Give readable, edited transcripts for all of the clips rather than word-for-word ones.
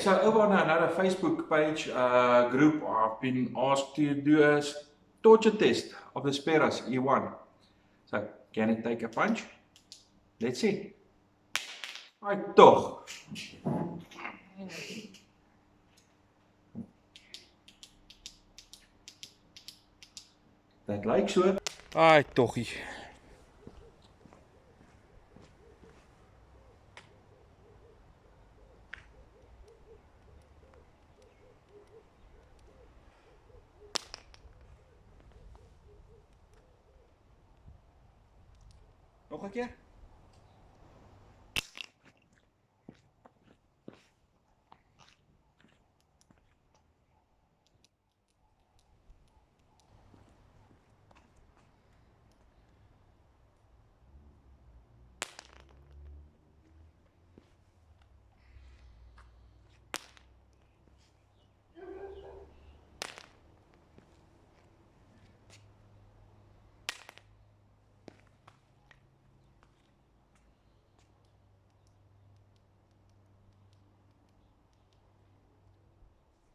so over on another Facebook page group, I've been asked to do a torture test of the Speras E1. So, can it take a punch? Let's see. Ai toch. Dat lyk so. Ai toggie. Nog 'n keer.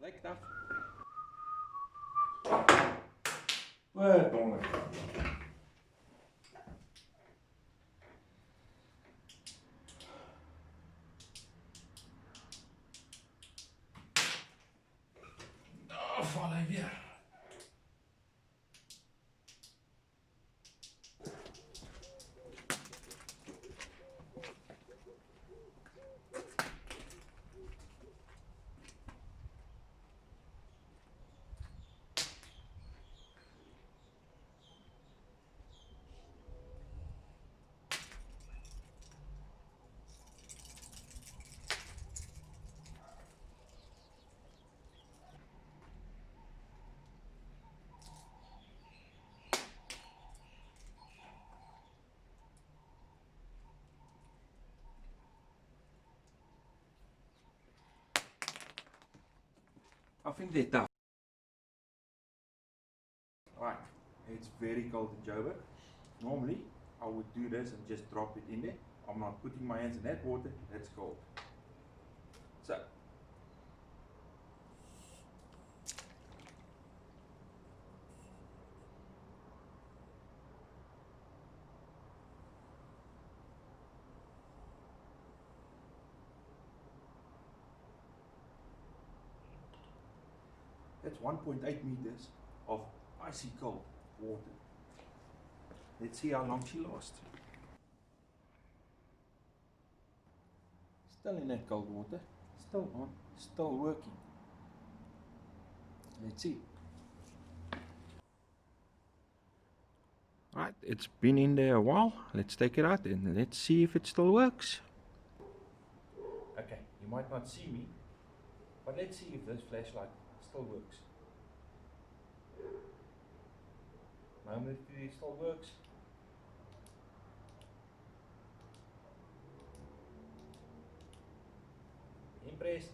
Lyk dit af. Wat donker. Oh, val hy weer. I think they're tough. Right, it's very cold in Joburg. Normally, I would do this and just drop it in there. I'm not putting my hands in that water, that's cold. So, that's 1.8 meters of icy cold water. Let's see how long she lasts. Still in that cold water, still on, still working. Let's see. Right, it's been in there a while. Let's take it out and let's see if it still works. Okay, you might not see me, but let's see if this flashlight still works. Moment it still works. Impressed.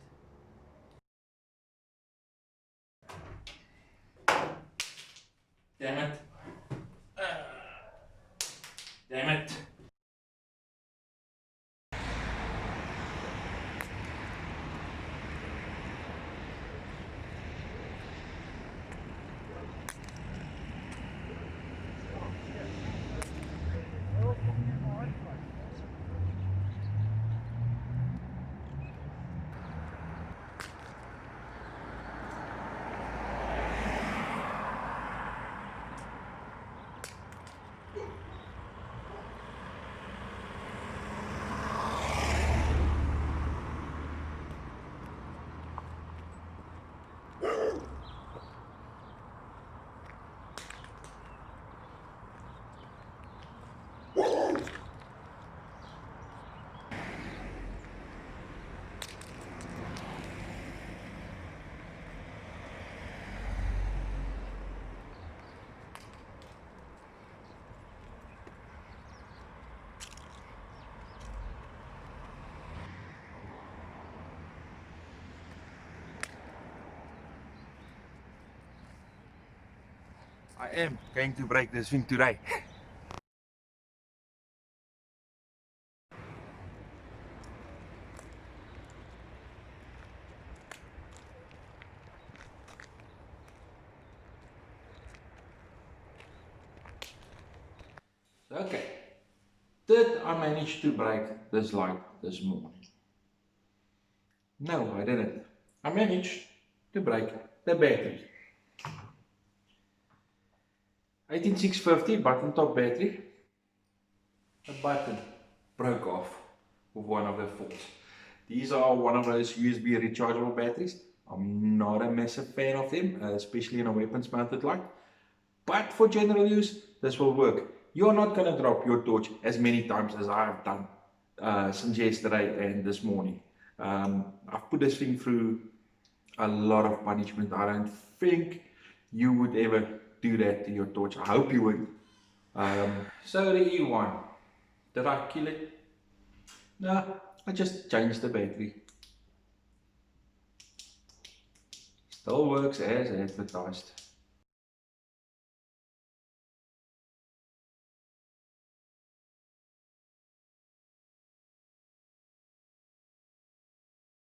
Damn it. Damn it. I am going to break this thing today. Okay, did I manage to break this light this morning? No, I didn't. I managed to break the battery. 18650 button top battery. A button broke off with one of the faults. These are one of those USB rechargeable batteries. I'm not a massive fan of them, especially in a weapons mounted light. But for general use, this will work. You're not going to drop your torch as many times as I have done since yesterday and this morning. I've put this thing through a lot of punishment. I don't think you would ever do that to your torch. I hope you would. So the E1, did I kill it? No, I just changed the battery. Still works as advertised.